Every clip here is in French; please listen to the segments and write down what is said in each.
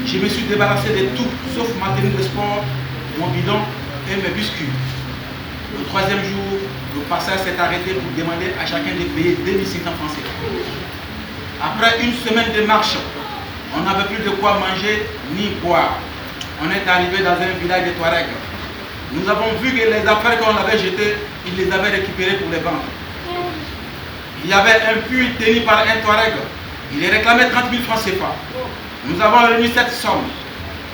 Je me suis débarrassé de tout, sauf ma tenue de sport, mon bidon et mes biscuits. Le troisième jour, le passage s'est arrêté pour demander à chacun de payer 2600 francs CFA. Après une semaine de marche, on n'avait plus de quoi manger ni boire. On est arrivé dans un village de Touareg. Nous avons vu que les affaires qu'on avait jetées, ils les avaient récupérées pour les vendre. Il y avait un puits tenu par un Touareg. Il est réclamé 30 000 francs CFA. Nous avons remis cette somme.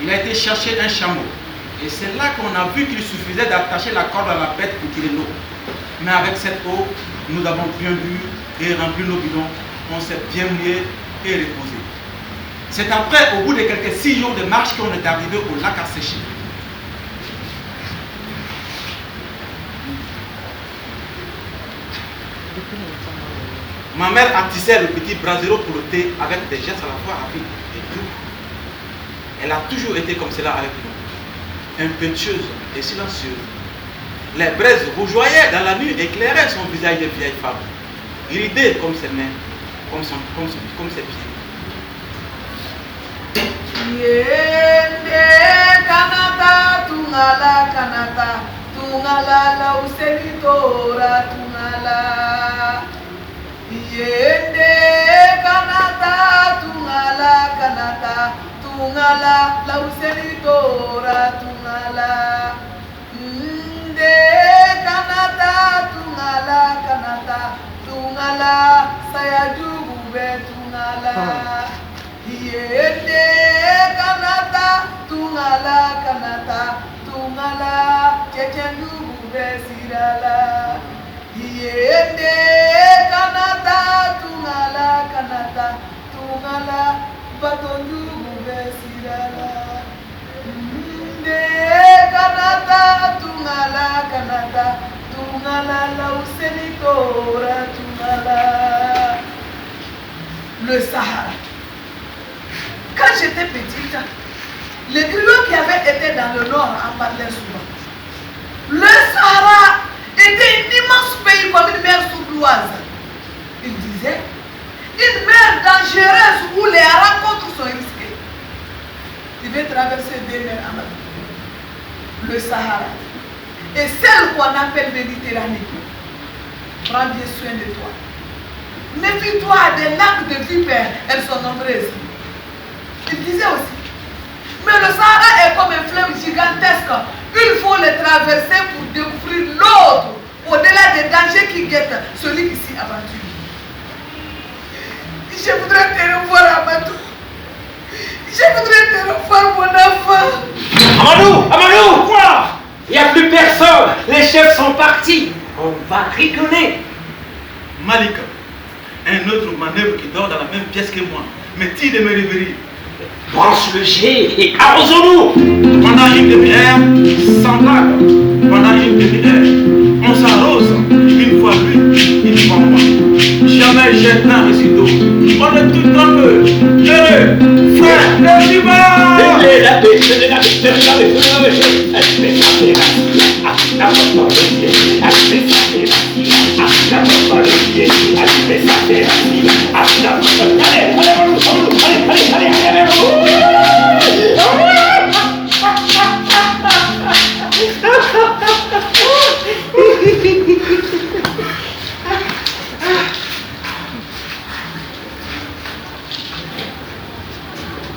Il a été chercher un chameau. Et c'est là qu'on a vu qu'il suffisait d'attacher la corde à la bête pour tirer l'eau. Mais avec cette eau, nous avons bien bu et rempli nos bidons. On s'est bien mouillé et reposé. C'est après, au bout de quelques 6 jours de marche, qu'on est arrivé au lac à sécher. Ma mère a tissé le petit brasero pour le thé avec des gestes à la fois rapides et doux. Elle a toujours été comme cela avec nous, impétueuse et silencieuse. Les braises rougeoyaient dans la nuit, éclairaient son visage de vieille femme, iridée comme ses mains, comme ses pieds. Yende kanata tungala la useni tora tungala. Yende kanata tungala la useni tora tungala. Nde kanata tungala saya jugu be tungala. Yende kanata tungala chechendu besirala. Yende kanata tungala batondu besirala. Yende kanata tungala la useni tora tungala. Le Sahara. Quand j'étais petite, les griots qui avaient été dans le nord en parlaient souvent. Le Sahara était un immense pays comme une mer sournoise. Ils disaient, une mer dangereuse où les rencontres sont risquées. Tu veux traverser 2 mers en Afrique. Le Sahara et celle qu'on appelle Méditerranée. Prends bien soin de toi. Méfie-toi des lacs de vipères, elles sont nombreuses. Il disait aussi, mais le Sahara est comme un fleuve gigantesque. Il faut le traverser pour découvrir l'autre, au-delà des dangers qui guettent celui qui s'y aventure. Je voudrais te revoir, Amadou. Je voudrais te revoir, mon enfant. Amadou, quoi? Il n'y a plus personne. Les chefs sont partis. On va rigoler. Malika, un autre manœuvre qui dort dans la même pièce que moi, me tire de mes rêveries. Branche le jet et arrosons-nous. Pendant une demi-heure, sans blague, pendant une demi-heure, on s'arrose, une fois lui, une fois moi. Jamais j'ai tant reçu d'eau. On est tout trempés, heureux, frère, le vivant.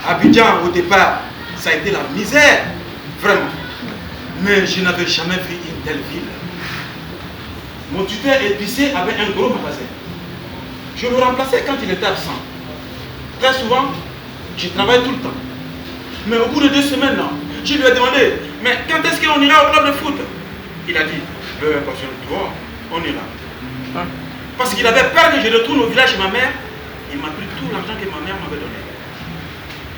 Abidjan, au départ, ça a été la misère, vraiment. Mais je n'avais jamais vu une telle ville. Mon tuteur épicier avait un gros magasin. Je le remplaçais quand il était absent. Très souvent, je travaille tout le temps. Mais au bout de 2 semaines, je lui ai demandé, mais quand est-ce qu'on ira au club de foot? Il a dit, toi, on ira. Parce qu'il avait peur que je retourne au village chez ma mère. Il m'a pris tout l'argent que ma mère m'avait donné.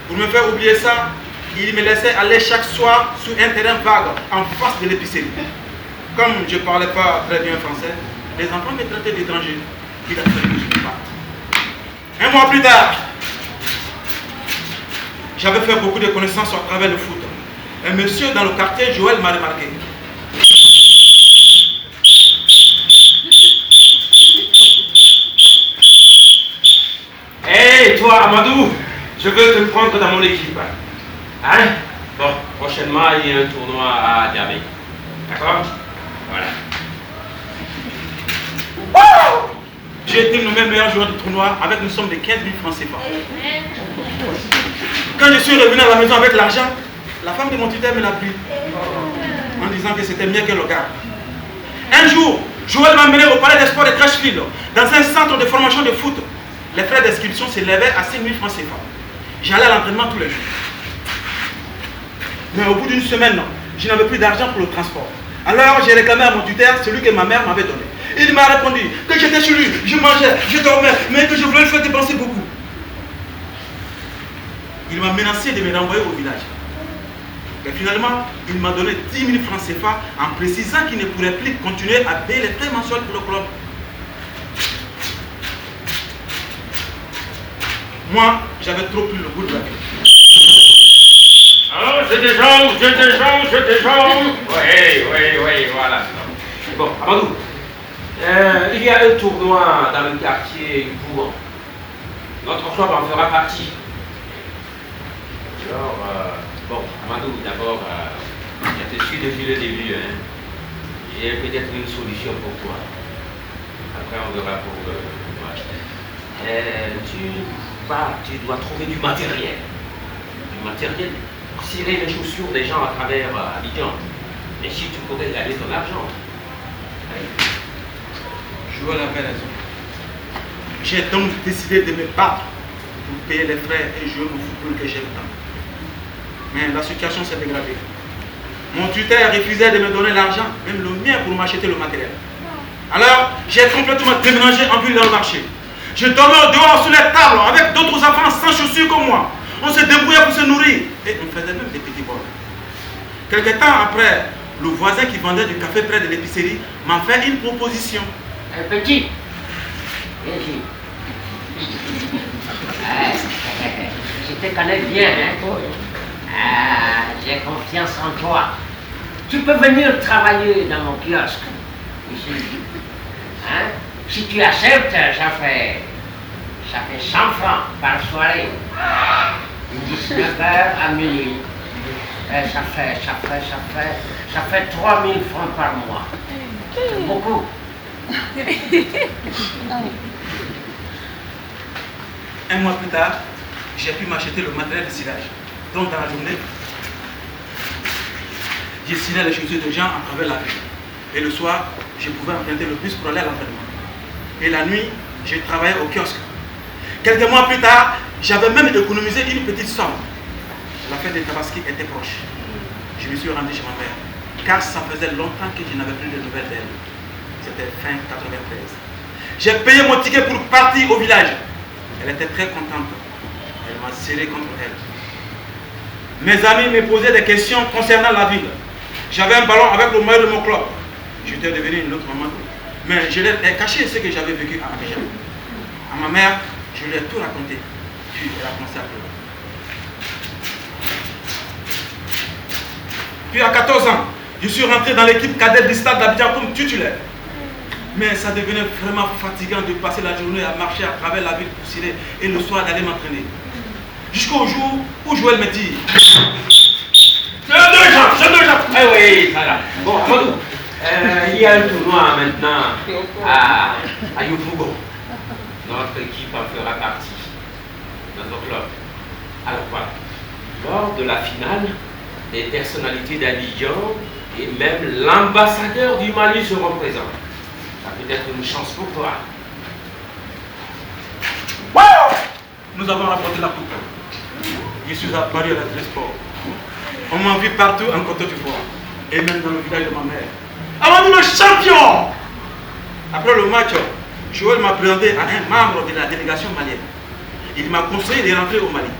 Pour me faire oublier ça, il me laissait aller chaque soir sur un terrain vague en face de l'épicerie. Comme je ne parlais pas très bien français, les enfants me traitaient d'étranger. Il a fallu que je parte. 1 mois plus tard, j'avais fait beaucoup de connaissances à travers le foot. Un monsieur dans le quartier, Joël, m'a remarqué. Hé, toi, Amadou, je veux te prendre dans mon équipe. Hein? Bon, prochainement, il y a un tournoi à Djamé. D'accord? Voilà. J'ai été nommé meilleur joueur du tournoi avec une somme de 15 000 francs CFA. Quand je suis revenu à la maison avec l'argent, la femme de mon tuteur me l'a pris en disant que c'était mieux que le gars. Un jour, Joël m'a mené au palais des sports de Crashfield, dans un centre de formation de foot. Les frais d'inscription s'élevaient à 5 000 francs CFA. J'allais à l'entraînement tous les jours. Mais au bout d'une semaine, je n'avais plus d'argent pour le transport. Alors j'ai réclamé à mon tuteur celui que ma mère m'avait donné. Il m'a répondu que j'étais chez lui, je mangeais, je dormais, mais que je voulais le faire dépenser beaucoup. Il m'a menacé de me renvoyer au village. Et finalement, il m'a donné 10 000 francs CFA en précisant qu'il ne pourrait plus continuer à payer les frais mensuels pour le club. Moi, j'avais trop pris le goût de la vie. Alors, je déjoume. Oui, voilà. Bon, Amadou, il y a un tournoi dans le quartier Bougon. Notre club en fera partie. Alors, bon, Amadou, d'abord, je te suis depuis le début. Hein. J'ai peut-être une solution pour toi. Après, on verra pour le match. Tu dois trouver du matériel. Cirer les chaussures des gens à travers Abidjan. Et si tu pourrais gagner ton argent. Joël avait raison. J'ai donc décidé de me battre pour payer les frais et jouer au football que j'aime tant. Mais la situation s'est dégradée. Mon tuteur refusait de me donner l'argent, même le mien, pour m'acheter le matériel. Alors, j'ai complètement déménagé en ville dans le marché. Je dormais dehors sur les tables avec d'autres enfants sans chaussures comme moi. On se débrouillait pour se nourrir et on faisait même des petits bols. Quelque temps après, le voisin qui vendait du café près de l'épicerie m'a fait une proposition. Petit, viens ici. Je te connais bien, hein? J'ai confiance en toi. Tu peux venir travailler dans mon kiosque, ici. Hein? Si tu acceptes, ça fait 100 francs par soirée. 19h à minuit. Ça fait 3 000 francs par mois. C'est beaucoup. Un mois plus tard, j'ai pu m'acheter le matériel de cirage. Donc dans la journée, j'ai ciré les chaussures de gens à travers la ville. Et le soir, je pouvais emprunter le bus pour aller à l'entraînement. Et la nuit, j'ai travaillé au kiosque. Quelques mois plus tard, j'avais même économisé une petite somme. La fête de Tabaski était proche. Je me suis rendu chez ma mère, car ça faisait longtemps que je n'avais plus de nouvelles d'elle. C'était fin 93. J'ai payé mon ticket pour partir au village. Elle était très contente. Elle m'a serré contre elle. Mes amis me posaient des questions concernant la ville. J'avais un ballon avec le maillot de mon club. J'étais devenu une autre maman. Mais je l'ai caché ce que j'avais vécu à Abidjan. À ma mère, je lui ai tout raconté. Puis elle a commencé à pleurer. Puis à 14 ans, je suis rentré dans l'équipe cadette du stade d'Abidjan comme titulaire. Mais ça devenait vraiment fatigant de passer la journée à marcher à travers la ville pour cirer et le soir d'aller m'entraîner. Jusqu'au jour où Joël me dit... J'ai deux jambes. Eh oui, voilà. Bon, Amadou, il y a un tournoi maintenant à Yopougon. Notre équipe en fera partie. Notre club. Alors voilà. Lors de la finale, des personnalités d'Abidjan et même l'ambassadeur du Mali se représentent. Ça peut être une chance pour toi. Nous avons rapporté la coupe. Je suis apparu à la Télésport. On m'a vu partout en Côte d'Ivoire et même dans le village de ma mère. Amadou le champion! Après le match, Joël m'a présenté à un membre de la délégation malienne. Il m'a conseillé de rentrer au Mali.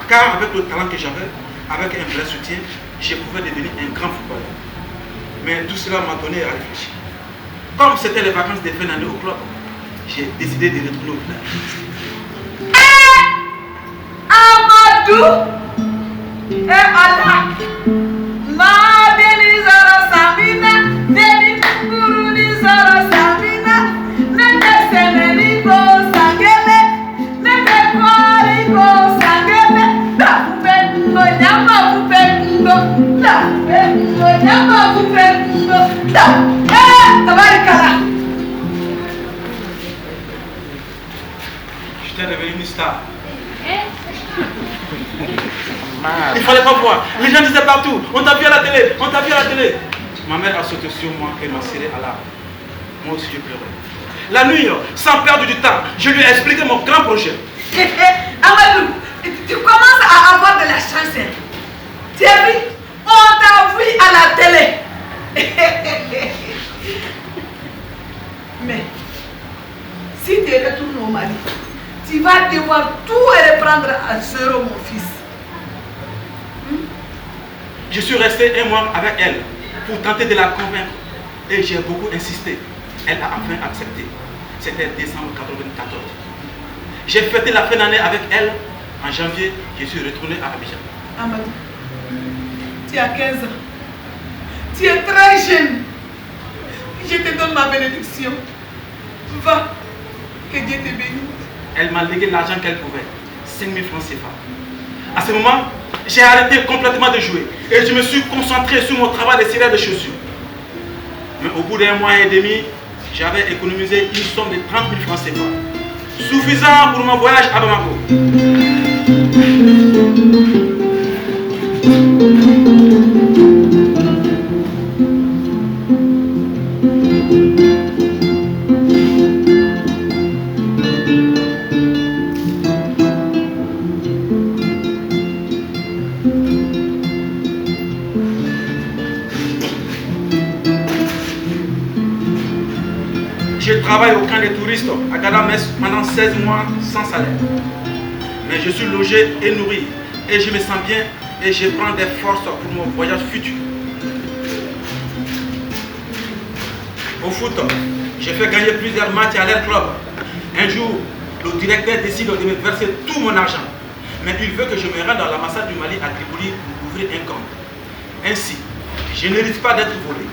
Car avec le talent que j'avais, avec un vrai soutien, je pouvais devenir un grand footballeur. Mais tout cela m'a donné à réfléchir. Comme c'était les vacances de fin d'année au club, j'ai décidé de retourner au village. Amadou et Allah, ma Denizara Samina, Deni Kuru Nizara Samina, Nete Seneligo Sangele, Nete Kwarigo Sangele, Nakube J'étais devenu une star. Il fallait pas voir. Les gens disaient partout, on t'a vu à la télé, on t'a vu à la télé. Ma mère a sauté sur moi et m'a serré à l'arbre. Moi aussi je pleurais. La nuit, sans perdre du temps, je lui ai expliqué mon grand projet. Amadou, tu commences à avoir de la chance. Tu as vu? On t'a vu à la télé. Mais, si tu retournes au Mali, tu vas devoir tout reprendre à zéro, mon fils. Je suis resté un mois avec elle pour tenter de la convaincre. Et j'ai beaucoup insisté. Elle a enfin accepté. C'était décembre 1994. J'ai fêté la fin d'année avec elle. En janvier, je suis retourné à Abidjan. Amadou, tu as 15 ans. Tu es très jeune. Je te donne ma bénédiction. Va, que Dieu te bénisse. Elle m'a légué l'argent qu'elle pouvait. 5 000 francs CFA. À ce moment, j'ai arrêté complètement de jouer. Et je me suis concentré sur mon travail de cirage de chaussures. Mais au bout d'un mois et demi, j'avais économisé une somme de 30 000 francs CFA. Suffisant pour mon voyage à Bamako. Je travaille au camp des touristes à Gadamès pendant 16 mois sans salaire. Mais je suis logé et nourri et je me sens bien et je prends des forces pour mon voyage futur. Au foot, j'ai fait gagner plusieurs matchs à l'air club. Un jour, le directeur décide de me verser tout mon argent. Mais il veut que je me rende à l'ambassade du Mali à Tripoli pour ouvrir un compte. Ainsi, je ne risque pas d'être volé.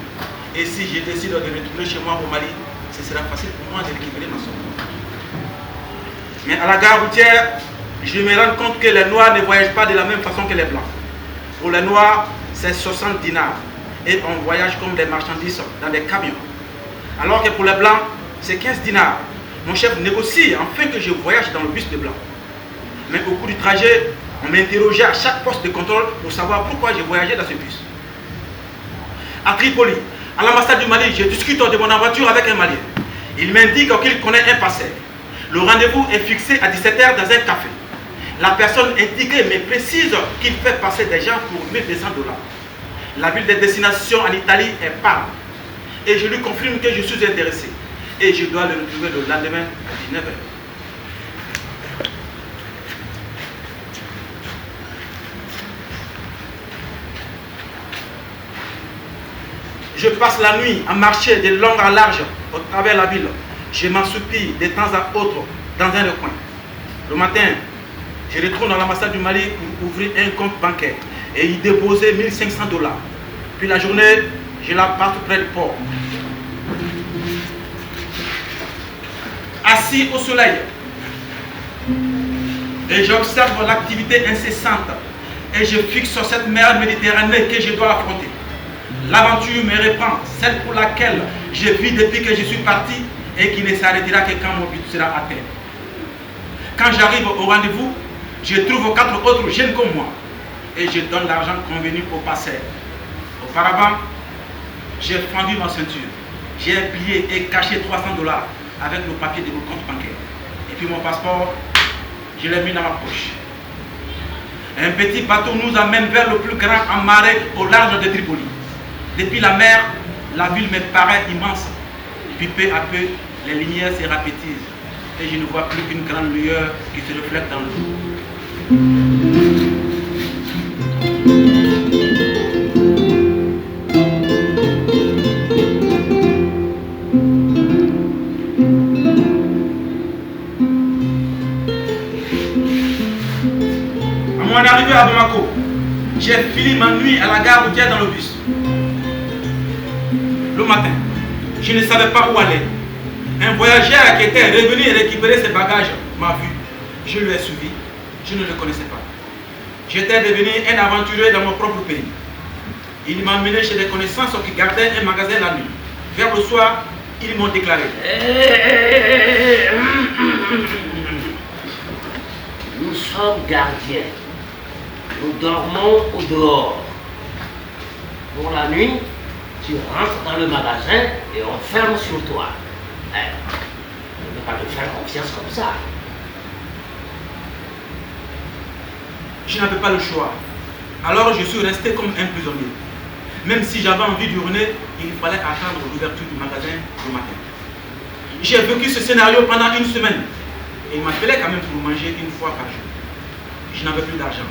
Et si je décide de retourner chez moi au Mali, ce sera facile pour moi de récupérer ma somme. Mais à la gare routière, je me rends compte que les Noirs ne voyagent pas de la même façon que les Blancs. Pour les Noirs, c'est 60 dinars. Et on voyage comme des marchandises dans des camions. Alors que pour les Blancs, c'est 15 dinars. Mon chef négocie afin que je voyage dans le bus de Blanc. Mais au cours du trajet, on m'interrogeait à chaque poste de contrôle pour savoir pourquoi je voyageais dans ce bus. À Tripoli, à l'ambassade du Mali, je discute de mon aventure avec un Malien. Il m'indique qu'il connaît un passeur. Le rendez-vous est fixé à 17 h dans un café. La personne indiquée me précise qu'il fait passer des gens pour 1 200 $. La ville de destination en Italie est Parme. Et je lui confirme que je suis intéressé. Et je dois le retrouver le lendemain à 19 h. Je passe la nuit à marcher de long à large au travers de la ville. Je m'ensoupille de temps à autre dans un recoin. Le matin, je retourne à l'ambassade du Mali pour ouvrir un compte bancaire et y déposer 1 500 $. Puis la journée, je la passe près du port. Assis au soleil, et j'observe l'activité incessante et je fixe sur cette mer Méditerranée que je dois affronter. L'aventure me reprend, celle pour laquelle je vis depuis que je suis parti et qui ne s'arrêtera que quand mon but sera atteint. Quand j'arrive au rendez-vous, je trouve 4 autres jeunes comme moi et je donne l'argent convenu au passeur. Auparavant, j'ai fendu ma ceinture, j'ai plié et caché 300 $ avec le papier de mon compte bancaire. Et puis mon passeport, je l'ai mis dans ma poche. Un petit bateau nous amène vers le plus grand amarré au large de Tripoli. Depuis la mer, la ville me paraît immense. Puis peu à peu, les lumières se rapetissent et je ne vois plus qu'une grande lueur qui se reflète dans l'eau. À mon arrivée à Bamako, j'ai fini ma nuit à la gare routière dans le bus. Le matin, je ne savais pas où aller. Un voyageur qui était revenu récupérer ses bagages m'a vu. Je lui ai suivi. Je ne le connaissais pas. J'étais devenu un aventurier dans mon propre pays. Ils m'ont emmené chez des connaissances qui gardaient un magasin la nuit. Vers le soir, ils m'ont déclaré. Nous sommes gardiens. Nous dormons au dehors. Pour la nuit, tu rentres dans le magasin et on ferme sur toi. On ne peut pas te faire confiance comme ça. Je n'avais pas le choix. Alors je suis resté comme un prisonnier. Même si j'avais envie d'uriner, il fallait attendre l'ouverture du magasin le matin. J'ai vécu ce scénario pendant une semaine. Il m'appelait quand même pour manger une fois par jour. Je n'avais plus d'argent.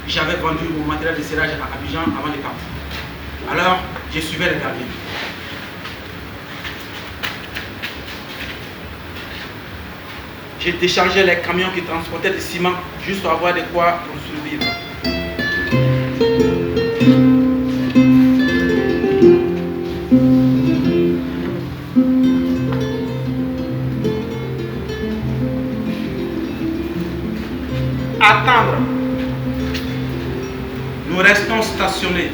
J'avais vendu mon matériel de serrage à Abidjan avant de partir. Alors, je suivais les gardiens. J'ai déchargé les camions qui transportaient du ciment juste pour avoir de quoi pour survivre. Attendre. Nous restons stationnés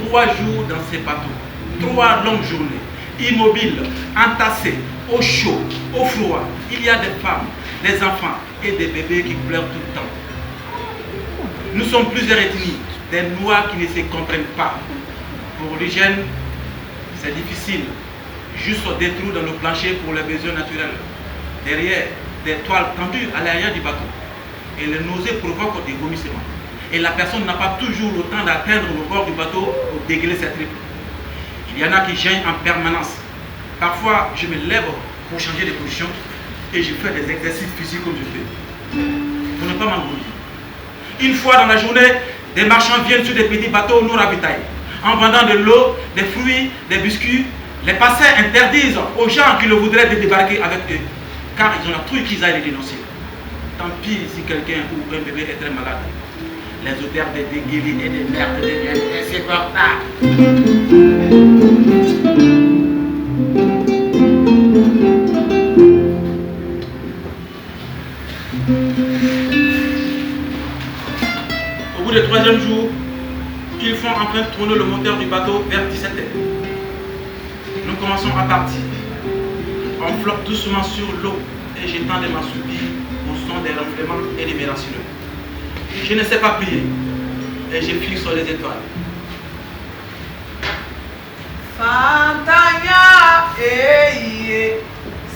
3 jours dans ces bateaux, 3 longues journées, immobiles, entassés, au chaud, au froid. Il y a des femmes, des enfants et des bébés qui pleurent tout le temps. Nous sommes plusieurs ethnies, des noirs qui ne se comprennent pas. Pour l'hygiène, c'est difficile. Juste des trous dans le plancher pour les besoins naturels. Derrière, des toiles tendues à l'arrière du bateau. Et les nausées provoquent des vomissements. Et la personne n'a pas toujours le temps d'atteindre le bord du bateau pour dégueuler ses tripes. Il y en a qui gênent en permanence. Parfois, je me lève pour changer de position et je fais des exercices physiques comme je fais. Pour ne pas m'embrouiller. Une fois dans la journée, des marchands viennent sur des petits bateaux nous ravitaillent. En vendant de l'eau, des fruits, des biscuits. Les passeurs interdisent aux gens qui le voudraient de débarquer avec eux. Car ils ont la trouille qu'ils aillent les dénoncer. Tant pis si quelqu'un ou un bébé est très malade. Les odeurs des dégueulis et des merdes deviennent insupportables. Au bout du 3e jour, ils font enfin tourner le moteur du bateau vers 17h. Nous commençons à partir. On flotte doucement sur l'eau et j'étends des massouris au son des ronflements et des miraculeux. Je ne sais pas prier et je fixe sur les étoiles. Fantanya eye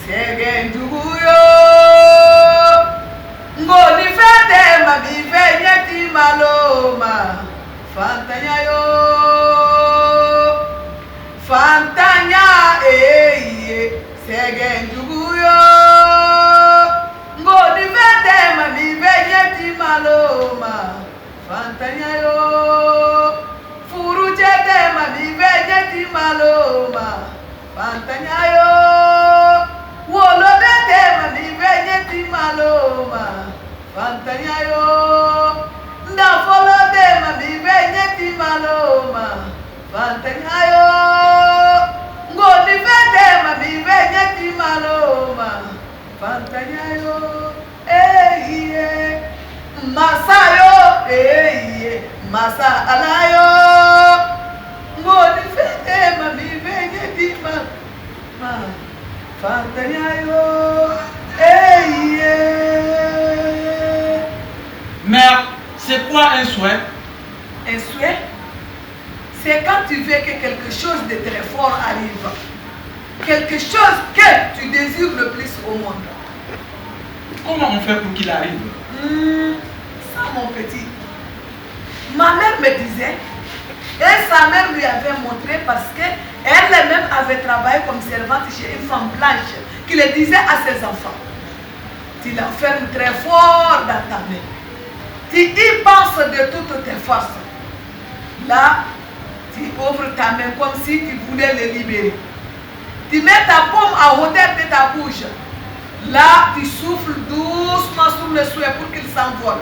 segenduyo ngoni fete mabivenye timaloma Fantanya yo Fantanya eye segenduyo ngoni fete mabivenye timaloma Fantanya yo Furu jete mabivenye timaloma Fantanya yo Wolo dete mabivenye timaloma Fantanya yo Ndafolo de mabivenye timaloma Fantanya yo Ngoni fete mabivenye timaloma Fantanya yo Eye Masayo Eye Masa alayo Ngoni fete mabivenye timaloma Fantanya yo Eye. Mère, c'est quoi un souhait? Un souhait, c'est quand tu veux que quelque chose de très fort arrive. Quelque chose que tu désires le plus au monde. Comment on fait pour qu'il arrive? Ça, mon petit. Ma mère me disait, et sa mère lui avait montré parce qu'elle-même avait travaillé comme servante chez une femme blanche qui le disait à ses enfants. Tu la fermes très fort dans ta main. Tu y penses de toutes tes forces. Là, tu ouvres ta main comme si tu voulais le libérer. Tu mets ta paume à hauteur de ta bouche. Là, tu souffles doucement sur le souhait pour qu'il s'envole.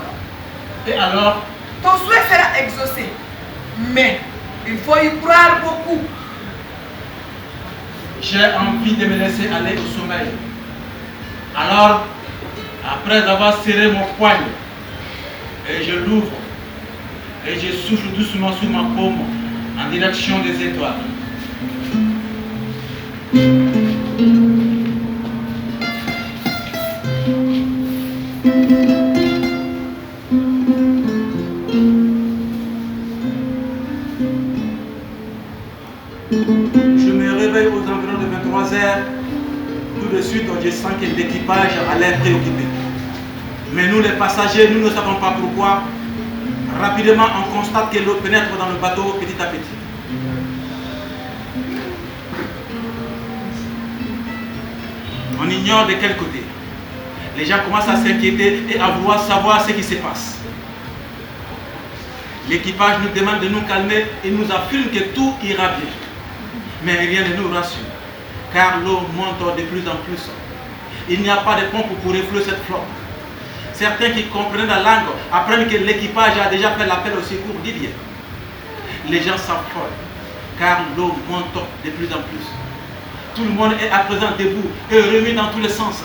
Et alors? Ton souhait sera exaucé. Mais il faut y croire beaucoup. J'ai envie de me laisser aller au sommeil. Alors, après avoir serré mon poing, et je l'ouvre, Et je souffle doucement sur ma paume en direction des étoiles. Je me réveille aux environs de 23 heures. Tout de suite, je sens que l'équipage a l'air préoccupé. Mais nous, les passagers, nous ne savons pas pourquoi. Rapidement, on constate que l'eau pénètre dans le bateau petit à petit. On ignore de quel côté. Les gens commencent à s'inquiéter et à vouloir savoir ce qui se passe. L'équipage nous demande de nous calmer et nous affirme que tout ira bien. Mais rien ne nous rassure, car l'eau monte de plus en plus. Il n'y a pas de pompe pour refouler cette flotte. Certains qui comprennent la langue apprennent que l'équipage a déjà fait l'appel au secours d'Idier. Les gens s'affolent, car l'eau monte de plus en plus. Tout le monde est à présent debout et remis dans tous les sens.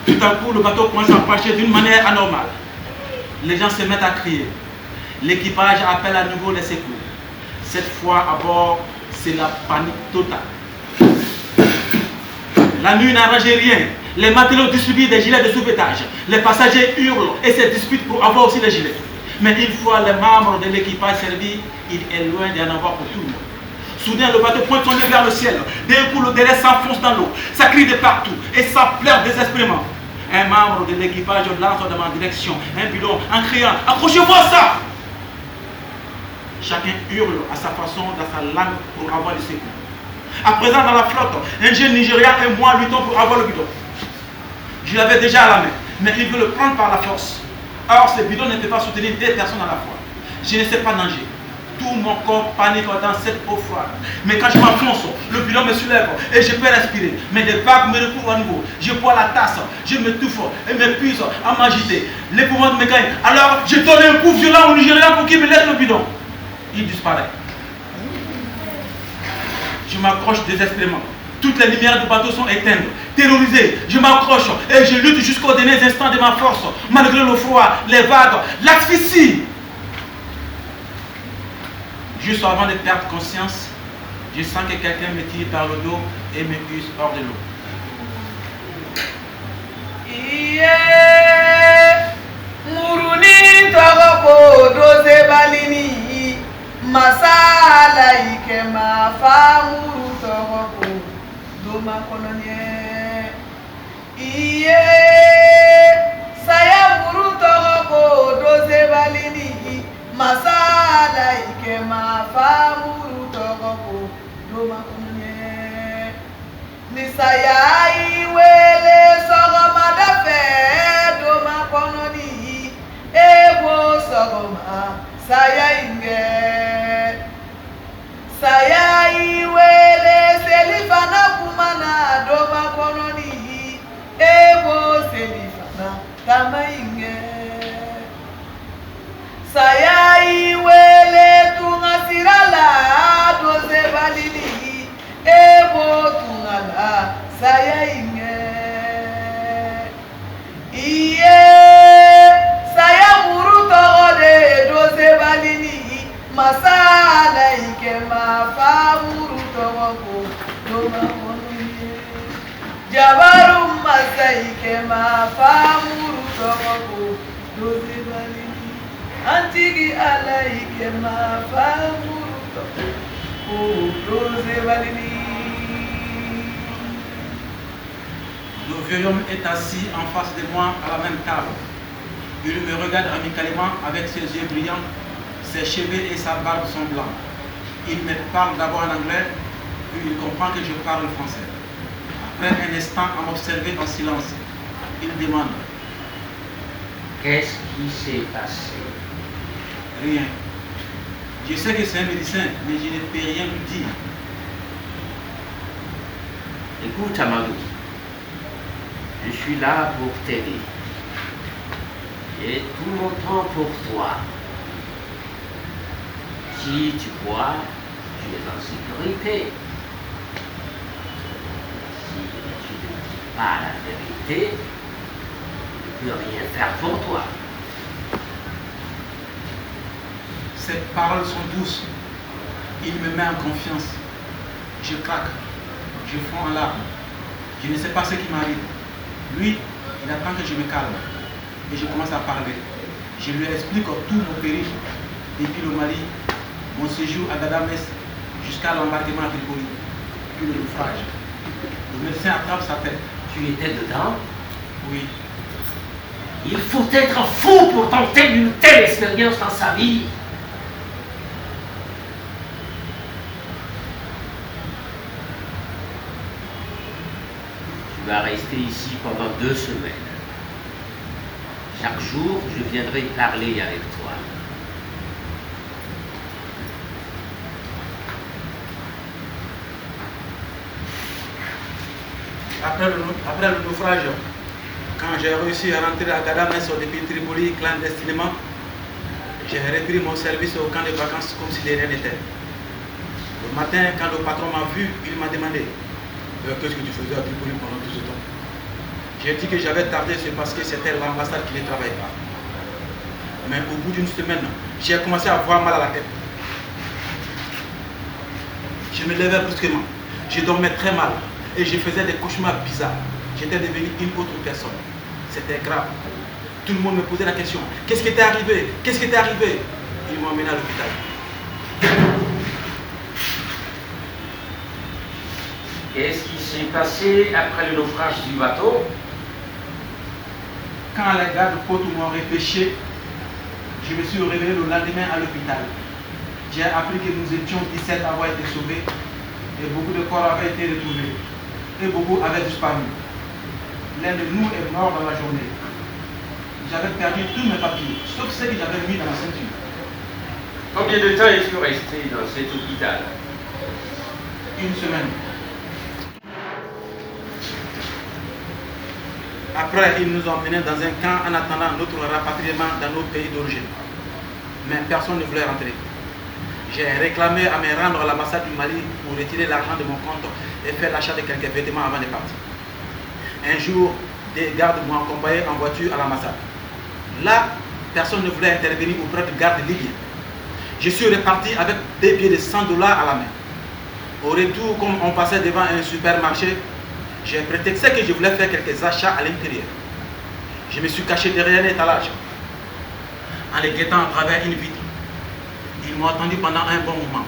Tout à coup, le bateau commence à marcher d'une manière anormale. Les gens se mettent à crier. L'équipage appelle à nouveau les secours. Cette fois, à bord, c'est la panique totale. La nuit n'arrange rien. Les matelots distribuent des gilets de sauvetage. Les passagers hurlent et se disputent pour avoir aussi des gilets. Mais une fois les membres de l'équipage servis, il est loin d'en avoir pour tout le monde. Soudain, le bateau pointe son nez vers le ciel. D'un coup, le délai s'enfonce dans l'eau. Ça crie de partout et ça pleure désespérément. Un membre de l'équipage lance dans ma direction un bidon en criant « Accrochez-vous à ça !» Chacun hurle à sa façon, dans sa langue, pour avoir du secours. À présent, dans la flotte, un jeune Nigérian et moi luttons pour avoir le bidon. Je l'avais déjà à la main, mais il veut le prendre par la force. Or, ce bidon ne peut pas soutenir 2 personnes à la fois. Je ne sais pas nager. Tout mon corps panique dans cette eau froide. Mais quand je m'enfonce, le bidon me soulève et je peux respirer. Mais des vagues me recouvrent à nouveau. Je bois la tasse, je m'étouffe et m'épuise à m'agiter. L'épouvante me gagne. Alors, je donne un coup violent au Nigérian pour qu'il me laisse le bidon. Il disparaît. Je m'accroche désespérément. Toutes les lumières du bateau sont éteintes. Terrorisé, je m'accroche et je lutte jusqu'au dernier instant de ma force, malgré le froid, les vagues, l'asphyxie. Juste avant de perdre conscience, je sens que quelqu'un me tire par le dos et me pousse hors de l'eau. Muruni togoko doze balini masala ikema fa muru togoko doma kolonye iye saya muru togoko doze balini masala ikema fa muru togoko doma kolonye nisaya iwele sogoma dafe doma koloni ebo sogoma saya inge saya iwele selifana kumana doma koloni ebo selifana tama inge saya iwele tungasirala doze balini ebo tungala saya inge iye saya muru togode doze balini masala ikema fa muru togo doma konuye jabaru masaikema fa muru togo doze balini antigi ala ikema fa muru togo doze balini. Le vieux homme est assis en face de moi à la même table. Il me regarde amicalement avec ses yeux brillants, ses cheveux et sa barbe sont blancs. Il me parle d'abord en anglais, puis il comprend que je parle français. Après un instant, à m'observer en silence, il demande « Qu'est-ce qui s'est passé? Rien. Je sais que c'est un médecin, mais je ne peux rien lui dire. » Écoute, Amadou, je suis là pour t'aider. J'ai tout mon temps pour toi. Si tu vois, tu es en sécurité. Si tu ne dis pas la vérité, je ne peux rien faire pour toi. Ses paroles sont douces. Il me met en confiance. Je craque. Je fonds en larmes. Je ne sais pas ce qui m'arrive. Lui, il attend que je me calme. Et je commence à parler. Je lui explique tout mon périple depuis le Mali, mon séjour à Gadames jusqu'à l'embarquement à Tripoli, puis le naufrage. Le médecin attrape sa tête. Tu étais dedans? Oui. Il faut être fou pour tenter une telle expérience dans sa vie. Tu vas rester ici pendant 2 semaines. Chaque jour, je viendrai parler avec toi. Après le naufrage, quand j'ai réussi à rentrer à Gadames depuis Tripoli clandestinement, j'ai repris mon service au camp de vacances comme si de rien n'était. Le matin, quand le patron m'a vu, il m'a demandé qu'est-ce que tu faisais à Tripoli pendant tout ce temps. J'ai dit que j'avais tardé, c'est parce que c'était l'ambassade qui ne travaillait pas. Mais au bout d'une semaine, j'ai commencé à avoir mal à la tête. Je me levais brusquement, je dormais très mal et je faisais des cauchemars bizarres. J'étais devenu une autre personne. C'était grave. Tout le monde me posait la question, qu'est-ce qui t'est arrivé? Qu'est-ce qui t'est arrivé? Ils m'ont emmené à l'hôpital. Qu'est-ce qui s'est passé après le naufrage du bateau? Quand les gardes-côtes m'ont repêché, je me suis réveillé le lendemain à l'hôpital. J'ai appris que nous étions 17 à avoir été sauvés et beaucoup de corps avaient été retrouvés et beaucoup avaient disparu. L'un de nous est mort dans la journée. J'avais perdu tous mes papiers, sauf ceux que j'avais mis dans la ceinture. Combien de temps es-tu resté dans cet hôpital? 1 semaine. Après, ils nous ont emmenés dans un camp en attendant notre rapatriement dans nos pays d'origine. Mais personne ne voulait rentrer. J'ai réclamé à me rendre à l'ambassade du Mali pour retirer l'argent de mon compte et faire l'achat de quelques vêtements avant de partir. Un jour, des gardes m'ont accompagné en voiture à l'ambassade. Là, personne ne voulait intervenir auprès du garde libyen. Je suis reparti avec des billets de 100 $ à la main. Au retour, comme on passait devant un supermarché, j'ai prétexté que je voulais faire quelques achats à l'intérieur. Je me suis caché derrière l'étalage, en les guettant à travers une vitre. Ils m'ont attendu pendant un bon moment.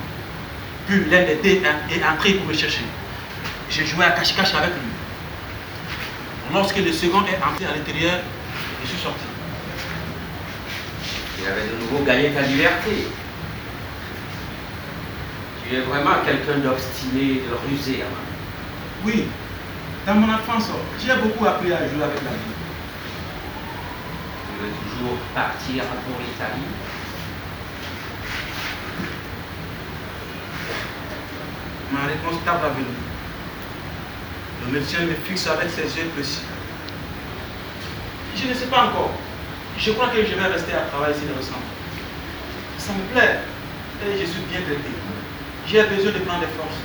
Puis l'un des deux est entré pour me chercher. J'ai joué à cache-cache avec lui. Lorsque le second est entré à l'intérieur, je suis sorti. Tu avais de nouveau gagné ta liberté. Tu es vraiment quelqu'un d'obstiné, de rusé, Amado. Oui, dans mon enfance, j'ai beaucoup appris à jouer avec la vie. Tu veux toujours partir pour l'Italie? Ma réponse tarde à venir. Le médecin me fixe avec ses yeux précis. Je ne sais pas encore. Je crois que je vais rester à travailler ici dans le centre. Ça me plaît et je suis bien traité. J'ai besoin de prendre des forces.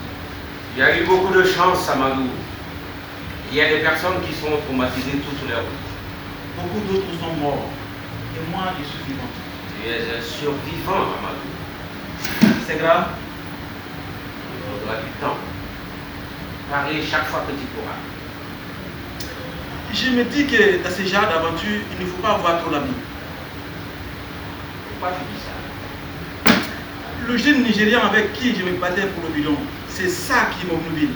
Il y a eu beaucoup de chance, Amadou. Il y a des personnes qui sont traumatisées toute leur vie. Beaucoup d'autres sont morts. Et moi, je suis vivant. Tu es un survivant, Amadou. C'est grave. Il faudra du temps. Parler chaque fois que tu pourras. Je me dis que dans ce genre d'aventure, il ne faut pas avoir trop d'amis. Pourquoi tu dis ça? Le jeune Nigérian avec qui je me battais pour le bidon, c'est ça qui m'obnubile.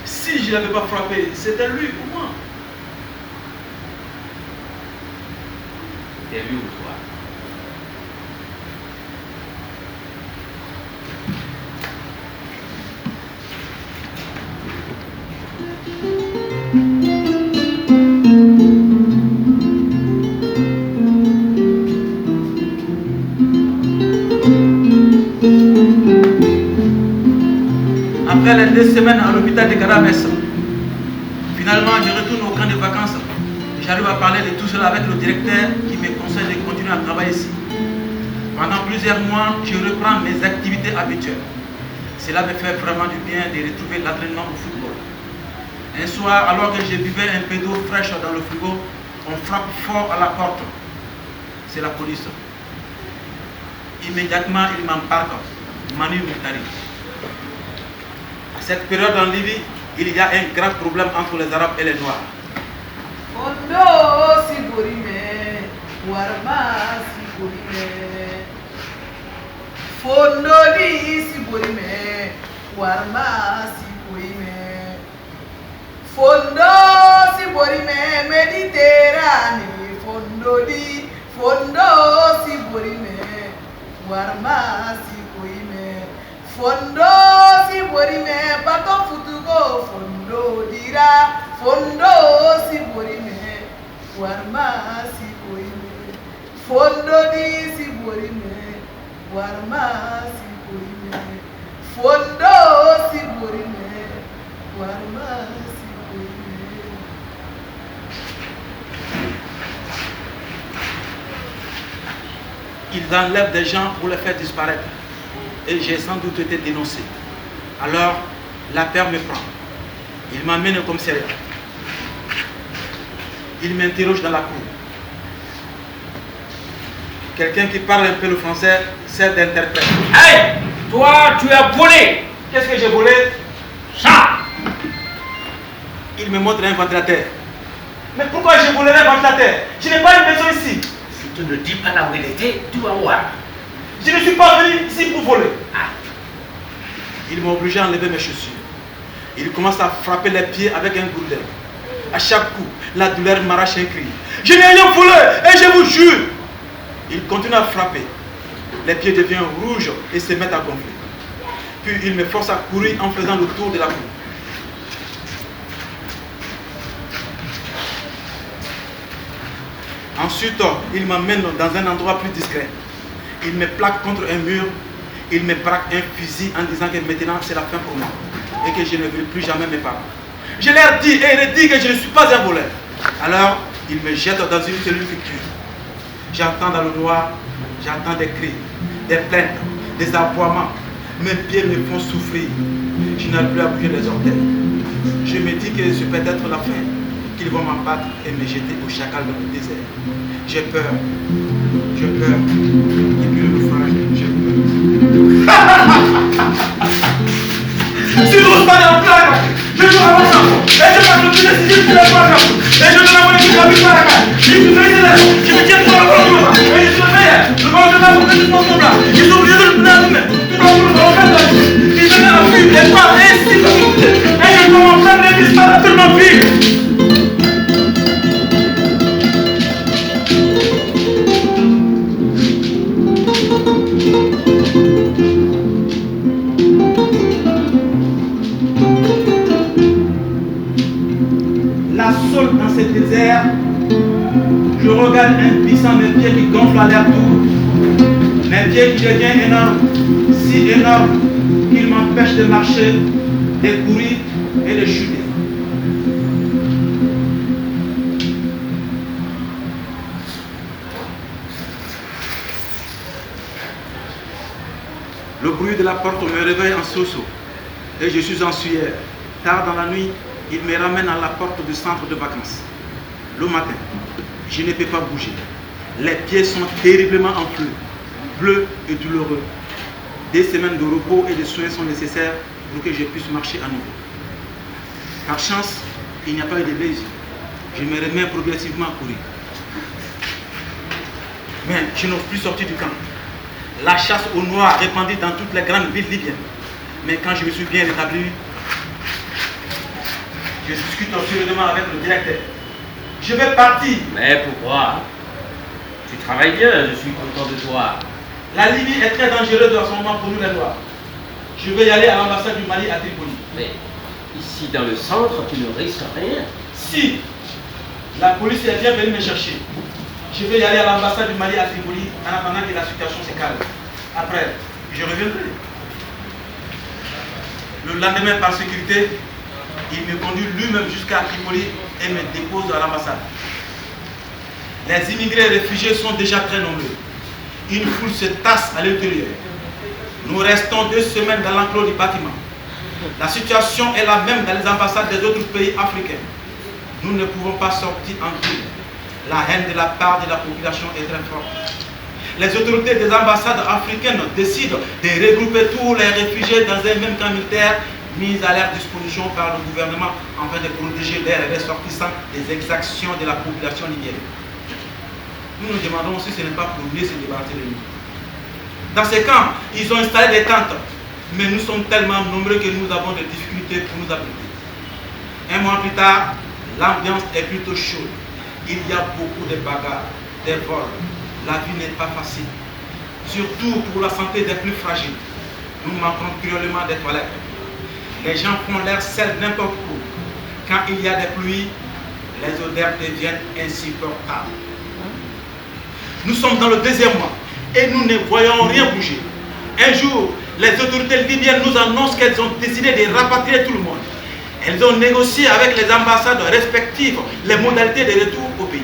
Si je ne l'avais pas frappé, c'était lui pour moi. C'était lui ou toi? Après les 2 semaines à l'hôpital de Gadames, finalement je retourne au camp de vacances. J'arrive à parler de tout cela avec le directeur qui me conseille de continuer à travailler ici. Pendant plusieurs mois, je reprends mes activités habituelles. Cela me fait vraiment du bien de retrouver l'entraînement au football. Un soir, alors que je buvais un peu d'eau fraîche dans le frigo, on frappe fort à la porte. c'est la police. Immédiatement, il m'embarque Manu Moutari. À cette période en Libye, il y a un grand problème entre les Arabes et les Noirs. Fondo Siborime, Warma Siborime. Fondo di Siborime, Warma Siborime. Fondo Siborime, Méditerranée. Fondo Siborime, Warma Siborime. Fondo Siborime, Bato Futugo, Fondo Dira. Fondo Siborime, Warma Siborime. Fondo di Siborime, Warma Siborime. Fondo Siborime, Warma Siborime. Ils enlèvent des gens pour les faire disparaître. Et j'ai sans doute été dénoncé. Alors, la peur me prend. Il m'amène au commissariat. Il m'interroge dans la cour. Quelqu'un qui parle un peu le français sert d'interprète. Hey, toi, tu as volé. Qu'est-ce que j'ai volé? Ça. Il me montre un ventilateur. Mais pourquoi j'ai volé un ventilateur? Je n'ai pas une maison ici. Si tu ne dis pas la vérité, tu vas voir. Je ne suis pas venu ici pour voler. Ah. Il m'a obligé à enlever mes chaussures. Il commence à frapper les pieds avec un gourdin. À chaque coup, la douleur m'arrache un cri. Je n'ai rien volé et je vous jure. Il continue à frapper. Les pieds deviennent rouges et se mettent à gonfler. Puis il me force à courir en faisant le tour de la cour. Ensuite, il m'emmène dans un endroit plus discret. Il me plaque contre un mur. Il me braque un fusil en disant que maintenant c'est la fin pour moi et que je ne verrai plus jamais mes parents. Je leur dis et redis que je ne suis pas un voleur. Alors, il me jette dans une cellule fictive. J'entends dans le noir, j'entends des cris, des plaintes, des aboiements. Mes pieds me font souffrir. Je n'arrive plus à bouger les orteils. Je me dis que c'est peut-être la fin, qu'ils vont m'abattre et me jeter au chacal dans le désert. J'ai peur. J'ai peur. Et puis le naufrage, j'ai peur. Si vous n'osez pas dans la plaque, je vous avance en haut. Et je passe le plus décisif de la plaque. Et je donne à mon équipe la victoire à la carte. Je suis fais là. Je me tiens sur le corps du moment. Et je suis le meilleur. Le corps de ma pour que je m'en tombe là. Ils sont obligés de le prendre à nous-mêmes. Tout en nous, on fait ça. Ils se mettent à fuir. Et pas ainsi que vous. Et je commence à me disparaître tellement vite. La saule dans ce désert, je regarde un puissant mes pieds qui gonfle à l'air tour. Mes pieds qui deviennent énormes, si énormes qu'ils m'empêchent de marcher, de courir et de chuter. Le bruit de la porte me réveille en sursaut et je suis en sueur. Tard dans la nuit, il me ramène à la porte du centre de vacances. Le matin, je ne peux pas bouger. Les pieds sont terriblement enflés, bleus et douloureux. Des semaines de repos et de soins sont nécessaires pour que je puisse marcher à nouveau. Par chance, il n'y a pas eu de blessures. Je me remets progressivement à courir. Mais je n'ose plus sortir du camp. La chasse aux noirs répandue dans toutes les grandes villes libyennes. Mais quand je me suis bien rétabli, je discute sérieusement avec le directeur. Je vais partir. Mais pourquoi? Tu travailles bien, je suis content de toi. La Libye est très dangereuse en ce moment pour nous les Noirs. Je vais y aller à l'ambassade du Mali à Tripoli. Mais ici dans le centre, tu ne risques rien. Si la police est bien venue me chercher, je vais y aller à l'ambassade du Mali à Tripoli en attendant que la situation se calme. Après, je reviendrai. Le lendemain, par sécurité, il me conduit lui-même jusqu'à Tripoli et me dépose à l'ambassade. Les immigrés et réfugiés sont déjà très nombreux. Une foule se tasse à l'intérieur. Nous restons 2 semaines dans l'enclos du bâtiment. La situation est la même dans les ambassades des autres pays africains. Nous ne pouvons pas sortir en ville. La haine de la part de la population est très forte. Les autorités des ambassades africaines décident de regrouper tous les réfugiés dans un même camp militaire mis à leur disposition par le gouvernement afin de protéger leurs ressortissants des exactions de la population libyenne. Nous nous demandons si ce n'est pas pour mieux se débarrasser de nous. Dans ces camps, ils ont installé des tentes, mais nous sommes tellement nombreux que nous avons des difficultés pour nous abriter. Un mois plus tard, l'ambiance est plutôt chaude. Il y a beaucoup de bagarres, des vols. La vie n'est pas facile, surtout pour la santé des plus fragiles. Nous manquons cruellement des toilettes. Les gens font l'air sel n'importe où. Quand il y a des pluies, les odeurs deviennent insupportables. Nous sommes dans le deuxième mois et nous ne voyons rien bouger. Un jour, les autorités libyennes nous annoncent qu'elles ont décidé de rapatrier tout le monde. Elles ont négocié avec les ambassades respectives les modalités de retour au pays.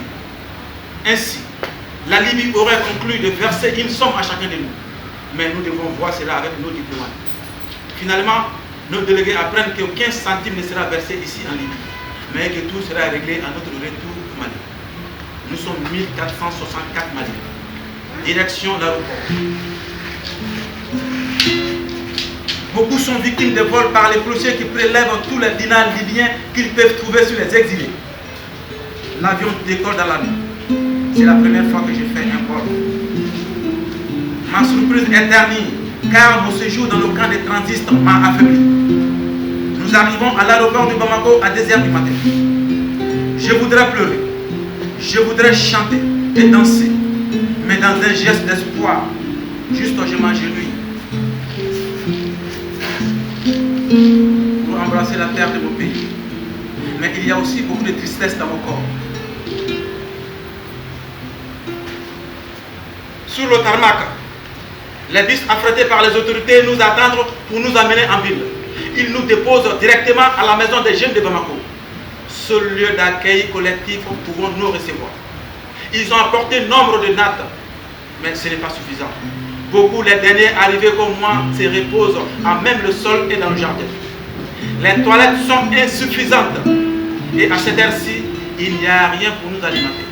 Ainsi, la Libye aurait conclu de verser une somme à chacun de nous. Mais nous devons voir cela avec nos diplomates. Finalement, nos délégués apprennent qu'aucun centime ne sera versé ici en Libye, mais que tout sera réglé à notre retour au Mali. Nous sommes 1464 Maliens. Direction l'aéroport. Beaucoup sont victimes de vols par les policiers qui prélèvent tous les dinars libyens qu'ils peuvent trouver sur les exilés. L'avion décolle dans la nuit. C'est la première fois que je fais un vol. Ma surprise est ternie, car mon séjour dans le camp de transit m'a affaibli. Nous arrivons à l'aéroport de Bamako à 2h du matin. Je voudrais pleurer, je voudrais chanter et danser, mais dans un geste d'espoir, juste je m'agenouille pour embrasser la terre de mon pays. Mais il y a aussi beaucoup de tristesse dans mon corps. Sur le tarmac, les bus affrétés par les autorités nous attendent pour nous amener en ville. Ils nous déposent directement à la maison des jeunes de Bamako. Seul lieu d'accueil collectif où pouvons nous recevoir. Ils ont apporté nombre de nattes, mais ce n'est pas suffisant. Beaucoup, les derniers arrivés comme moi, se reposent à même le sol et dans le jardin. Les toilettes sont insuffisantes et à cette heure-ci, il n'y a rien pour nous alimenter.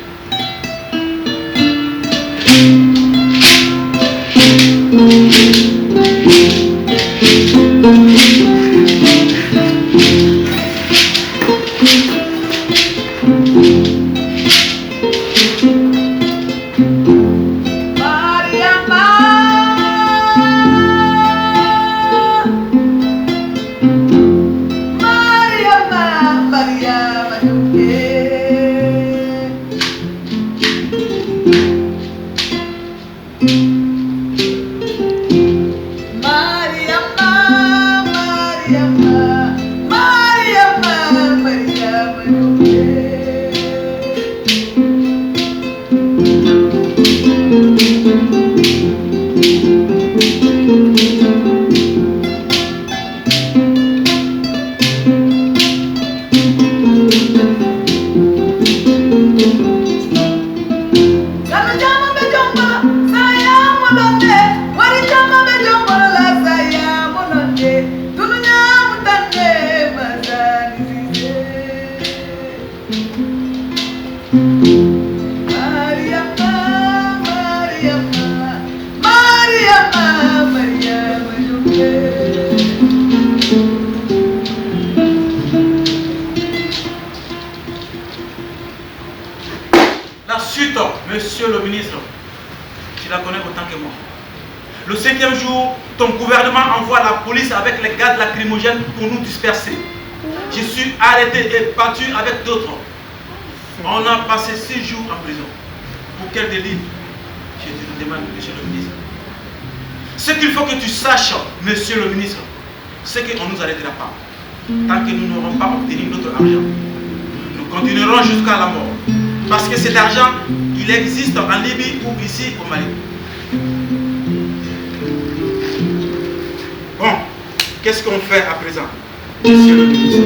Monsieur le ministre, tu la connais autant que moi. Le 5e jour, ton gouvernement envoie la police avec les gaz lacrymogènes pour nous disperser. Je suis arrêté et battu avec d'autres. On a passé 6 jours en prison. Pour quel délit? Je te demande, monsieur le ministre. Ce qu'il faut que tu saches, monsieur le ministre, c'est qu'on ne nous arrêtera pas. Tant que nous n'aurons pas obtenu notre argent. Nous continuerons jusqu'à la mort. Parce que cet argent, il existe en Libye ou ici au Mali. Bon, qu'est-ce qu'on fait à présent, monsieur le ministre?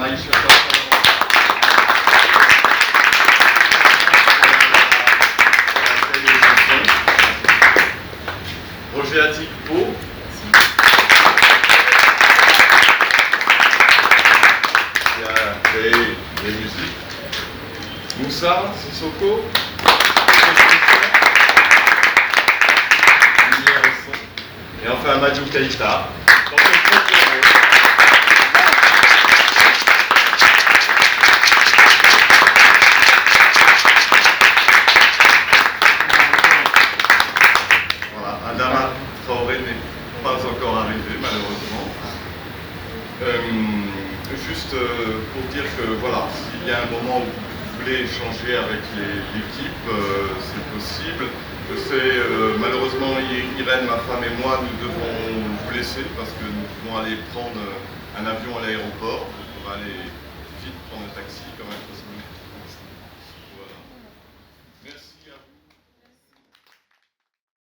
Maïcha Roger Attic-Po. Qui a créé les musiques. Moussa Sissoko. Et enfin Amadou Keïta. Voilà, Adama Traoré n'est pas encore arrivé malheureusement. Juste pour dire que voilà, s'il y a un moment où vous voulez échanger avec l'équipe, c'est possible. Je sais, malheureusement, Irène, ma femme et moi, nous devons vous laisser parce que nous devons aller prendre un avion à l'aéroport. On va aller vite prendre un taxi, quand même, parce que